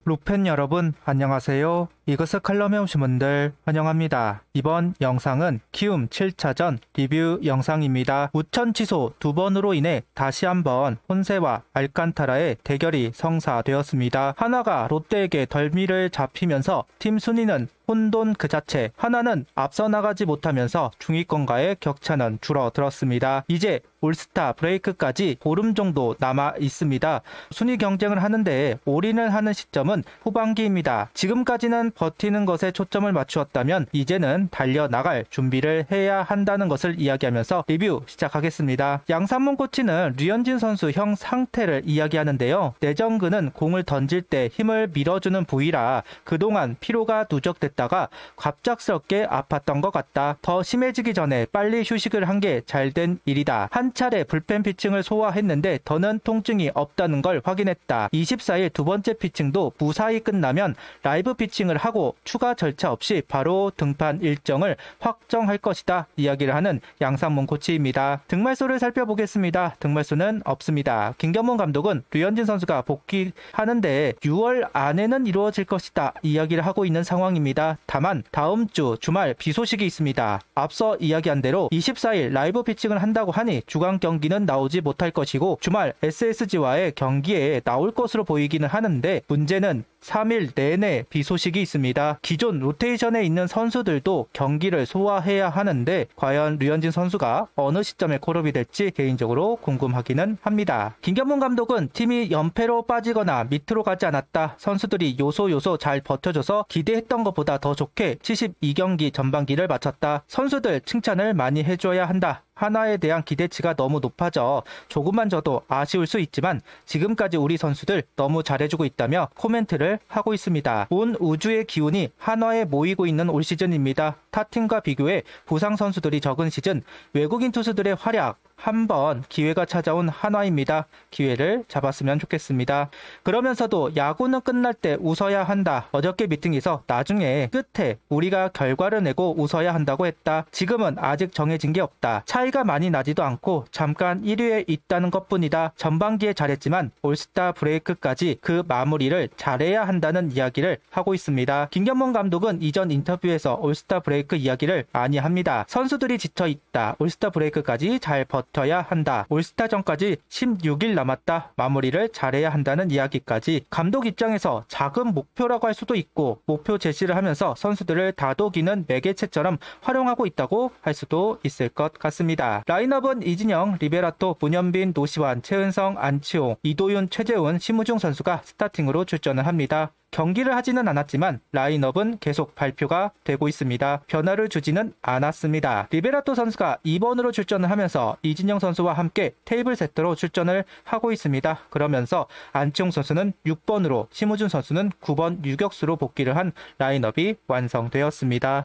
룩팬 여러분 안녕하세요. 이것을 칼럼에 오신 분들 환영합니다. 이번 영상은 키움 7차전 리뷰 영상입니다. 우천 취소 2번으로 인해 다시 한번 혼세와 알칸타라의 대결이 성사되었습니다. 하나가 롯데에게 덜미를 잡히면서 팀 순위는 혼돈 그 자체, 하나는 앞서 나가지 못하면서 중위권과의 격차는 줄어들었습니다. 이제 올스타 브레이크까지 보름 정도 남아 있습니다. 순위 경쟁을 하는데 올인을 하는 시점은 후반기입니다. 지금까지는 버티는 것에 초점을 맞추었다면 이제는 달려나갈 준비를 해야 한다는 것을 이야기하면서 리뷰 시작하겠습니다. 양산문 코치는 류현진 선수 형 상태를 이야기하는데요. 내전근은 공을 던질 때 힘을 밀어주는 부위라 그동안 피로가 누적됐다가 갑작스럽게 아팠던 것 같다. 더 심해지기 전에 빨리 휴식을 한 게 잘된 일이다. 한 차례 불펜 피칭을 소화했는데 더는 통증이 없다는 걸 확인했다. 24일 두 번째 피칭도 무사히 끝나면 라이브 피칭을 하고 추가 절차 없이 바로 등판 일정을 확정할 것이다. 이야기를 하는 양상문 코치입니다. 등말소를 살펴보겠습니다. 등말소는 없습니다. 김경문 감독은 류현진 선수가 복귀하는데 6월 안에는 이루어질 것이다. 이야기를 하고 있는 상황입니다. 다만 다음 주 주말 비 소식이 있습니다. 앞서 이야기한 대로 24일 라이브 피칭을 한다고 하니 주간 경기는 나오지 못할 것이고 주말 SSG와의 경기에 나올 것으로 보이기는 하는데 문제는 3일 내내 비 소식이 있습니다. 기존 로테이션에 있는 선수들도 경기를 소화해야 하는데 과연 류현진 선수가 어느 시점에 콜업이 될지 개인적으로 궁금하기는 합니다. 김경문 감독은 팀이 연패로 빠지거나 밑으로 가지 않았다. 선수들이 요소 잘 버텨줘서 기대했던 것보다 더 좋게 72경기 전반기를 마쳤다. 선수들 칭찬을 많이 해줘야 한다. 하나에 대한 기대치가 너무 높아져 조금만 져도 아쉬울 수 있지만 지금까지 우리 선수들 너무 잘해주고 있다며 코멘트를 하고 있습니다. 온 우주의 기운이 한화에 모이고 있는 올 시즌입니다. 타팀과 비교해 부상 선수들이 적은 시즌, 외국인 투수들의 활약, 한번 기회가 찾아온 한화입니다. 기회를 잡았으면 좋겠습니다. 그러면서도 야구는 끝날 때 웃어야 한다. 어저께 미팅에서 나중에 끝에 우리가 결과를 내고 웃어야 한다고 했다. 지금은 아직 정해진 게 없다. 차이가 많이 나지도 않고 잠깐 1위에 있다는 것뿐이다. 전반기에 잘했지만 올스타 브레이크까지 그 마무리를 잘해야 한다는 이야기를 하고 있습니다. 김경문 감독은 이전 인터뷰에서 올스타 브레이크 이야기를 많이 합니다. 선수들이 지쳐있다. 올스타 브레이크까지 잘 버텨야 한다. 올스타전까지 16일 남았다. 마무리를 잘해야 한다는 이야기까지 감독 입장에서 작은 목표라고 할 수도 있고 목표 제시를 하면서 선수들을 다독이는 매개체처럼 활용하고 있다고 할 수도 있을 것 같습니다. 라인업은 이진영, 리베라토, 문현빈, 노시환, 최은성, 안치홍, 이도윤, 최재훈, 심우중 선수가 스타팅으로 출전을 합니다. 경기를 하지는 않았지만 라인업은 계속 발표가 되고 있습니다. 변화를 주지는 않았습니다. 리베라토 선수가 2번으로 출전을 하면서 이진영 선수와 함께 테이블 세터로 출전을 하고 있습니다. 그러면서 안치홍 선수는 6번으로 심우준 선수는 9번 유격수로 복귀를 한 라인업이 완성되었습니다.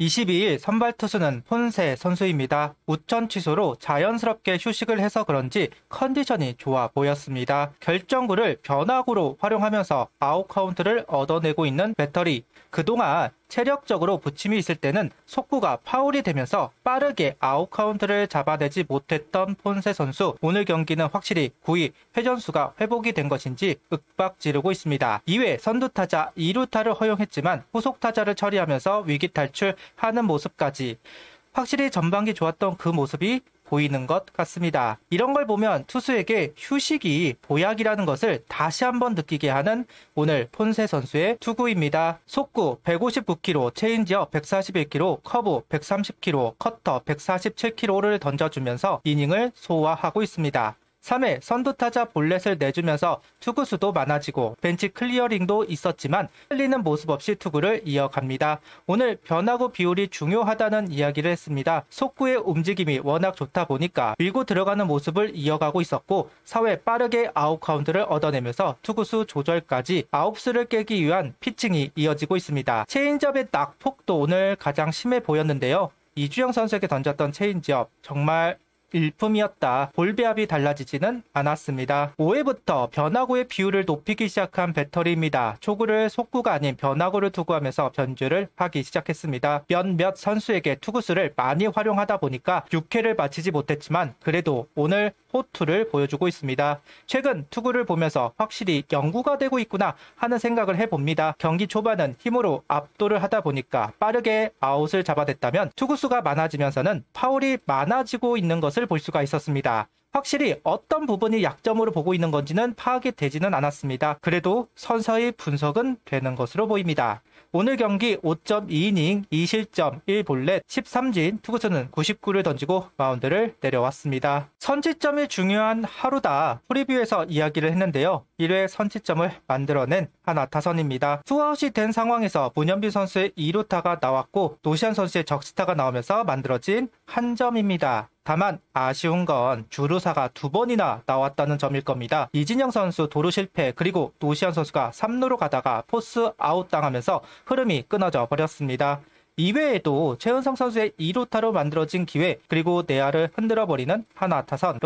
22일 선발 투수는 혼세 선수입니다. 우천 취소로 자연스럽게 휴식을 해서 그런지 컨디션이 좋아 보였습니다. 결정구를 변화구로 활용하면서 아웃 카운트를 얻어내고 있는 배터리. 그동안 체력적으로 부침이 있을 때는 속구가 파울이 되면서 빠르게 아웃 카운트를 잡아내지 못했던 폰세 선수. 오늘 경기는 확실히 9위 회전수가 회복이 된 것인지 윽박 지르고 있습니다. 2회 선두타자 2루타를 허용했지만 후속타자를 처리하면서 위기 탈출하는 모습까지 확실히 전반기 좋았던 그 모습이 보이는 것 같습니다. 이런 걸 보면 투수에게 휴식이 보약이라는 것을 다시 한번 느끼게 하는 오늘 폰세 선수의 투구입니다. 속구 159km, 체인지업 141km, 커브 130km, 커터 147km를 던져주면서 이닝을 소화하고 있습니다. 3회 선두타자 볼넷을 내주면서 투구수도 많아지고 벤치 클리어링도 있었지만 흘리는 모습 없이 투구를 이어갑니다. 오늘 변화구 비율이 중요하다는 이야기를 했습니다. 속구의 움직임이 워낙 좋다 보니까 밀고 들어가는 모습을 이어가고 있었고 4회 빠르게 아웃 카운트를 얻어내면서 투구수 조절까지 아웃수를 깨기 위한 피칭이 이어지고 있습니다. 체인지업의 낙폭도 오늘 가장 심해 보였는데요. 이주영 선수에게 던졌던 체인지업 정말 일품이었다. 볼 배합이 달라지지는 않았습니다. 5회부터 변화구의 비율을 높이기 시작한 배터리입니다. 초구를 속구가 아닌 변화구를 투구하면서 변주를 하기 시작했습니다. 몇몇 선수에게 투구수를 많이 활용하다 보니까 6회를 마치지 못했지만 그래도 오늘 호투를 보여주고 있습니다. 최근 투구를 보면서 확실히 연구가 되고 있구나 하는 생각을 해봅니다. 경기 초반은 힘으로 압도를 하다 보니까 빠르게 아웃을 잡아냈다면 투구수가 많아지면서는 파울이 많아지고 있는 것을 볼 수가 있었습니다. 확실히 어떤 부분이 약점으로 보고 있는 건지는 파악이 되지는 않았습니다. 그래도 서서히 분석은 되는 것으로 보입니다. 오늘 경기 5.2이닝 2실점 1볼넷 13진 투구수는 99를 던지고 마운드를 내려왔습니다. 선취점이 중요한 하루다. 프리뷰에서 이야기를 했는데요. 1회 선취점을 만들어낸 하나 타선입니다. 투아웃이 된 상황에서 문현빈 선수의 2루타가 나왔고 노시안 선수의 적시타가 나오면서 만들어진 한 점입니다. 다만 아쉬운 건 주루사가 2번이나 나왔다는 점일 겁니다. 이진영 선수 도루 실패 그리고 노시안 선수가 3루로 가다가 포스 아웃 당하면서 흐름이 끊어져 버렸습니다. 이외에도 최은성 선수의 2루타로 만들어진 기회 그리고 내야를 흔들어버리는 하나 타선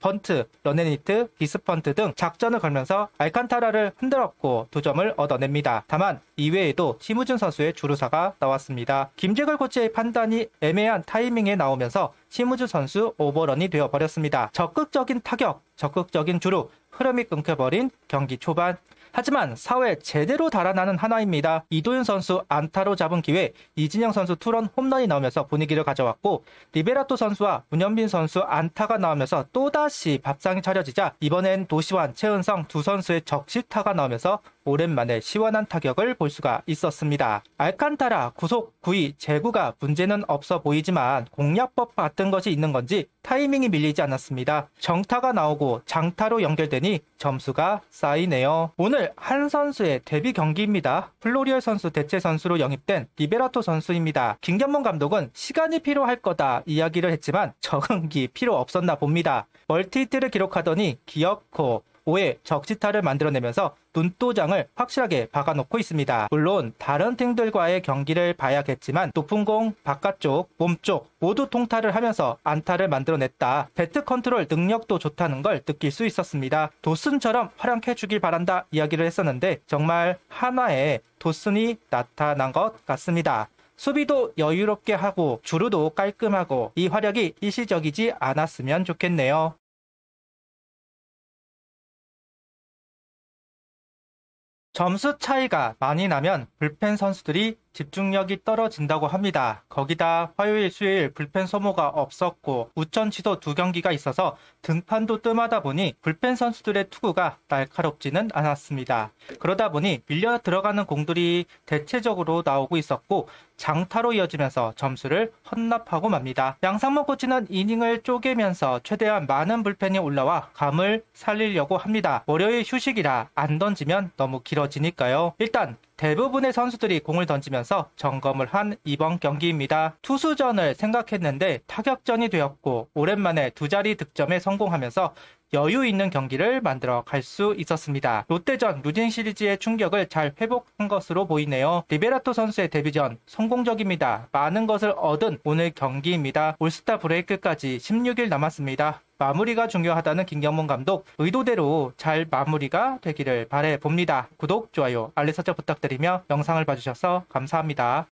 번트, 런앤히트, 디스펀트 등 작전을 걸면서 알칸타라를 흔들었고 2점을 얻어냅니다. 다만 이외에도 심우준 선수의 주루사가 나왔습니다. 김재걸 코치의 판단이 애매한 타이밍에 나오면서 심우준 선수 오버런이 되어버렸습니다. 적극적인 타격, 적극적인 주루, 흐름이 끊겨버린 경기 초반. 하지만 4회 제대로 달아나는 하나입니다. 이도윤 선수 안타로 잡은 기회, 이진영 선수 투런 홈런이 나오면서 분위기를 가져왔고 리베라토 선수와 문현빈 선수 안타가 나오면서 또다시 밥상이 차려지자 이번엔 도시환, 최은성 두 선수의 적시타가 나오면서 오랜만에 시원한 타격을 볼 수가 있었습니다. 알칸타라, 구속, 구위, 제구가 문제는 없어 보이지만 공략법 같은 것이 있는 건지 타이밍이 밀리지 않았습니다. 정타가 나오고 장타로 연결되니 점수가 쌓이네요. 오늘 한 선수의 데뷔 경기입니다. 플로리얼 선수 대체 선수로 영입된 리베라토 선수입니다. 김경문 감독은 시간이 필요할 거다 이야기를 했지만 적응기 필요 없었나 봅니다. 멀티히트를 기록하더니 기어코 5회 적시타를 만들어내면서 눈도장을 확실하게 박아놓고 있습니다. 물론 다른 팀들과의 경기를 봐야겠지만 높은 공, 바깥쪽, 몸쪽 모두 통타를 하면서 안타를 만들어냈다. 배트 컨트롤 능력도 좋다는 걸 느낄 수 있었습니다. 도슨처럼 활약해주길 바란다 이야기를 했었는데 정말 하나의 도슨이 나타난 것 같습니다. 수비도 여유롭게 하고 주루도 깔끔하고 이 활약이 일시적이지 않았으면 좋겠네요. 점수 차이가 많이 나면 불펜 선수들이 집중력이 떨어진다고 합니다. 거기다 화요일, 수요일 불펜 소모가 없었고 우천 취소 2경기가 있어서 등판도 뜸하다 보니 불펜 선수들의 투구가 날카롭지는 않았습니다. 그러다 보니 밀려 들어가는 공들이 대체적으로 나오고 있었고 장타로 이어지면서 점수를 헌납하고 맙니다. 양상문 코치는 이닝을 쪼개면서 최대한 많은 불펜이 올라와 감을 살리려고 합니다. 월요일 휴식이라 안 던지면 너무 길어지니까요. 일단 대부분의 선수들이 공을 던지면서 점검을 한 이번 경기입니다. 투수전을 생각했는데 타격전이 되었고 오랜만에 2자리 득점에 성공하면서 여유 있는 경기를 만들어 갈 수 있었습니다. 롯데전 루진 시리즈의 충격을 잘 회복한 것으로 보이네요. 리베라토 선수의 데뷔전 성공적입니다. 많은 것을 얻은 오늘 경기입니다. 올스타 브레이크까지 16일 남았습니다. 마무리가 중요하다는 김경문 감독 의도대로 잘 마무리가 되기를 바라봅니다. 구독, 좋아요, 알림 설정 부탁드리며 영상을 봐주셔서 감사합니다.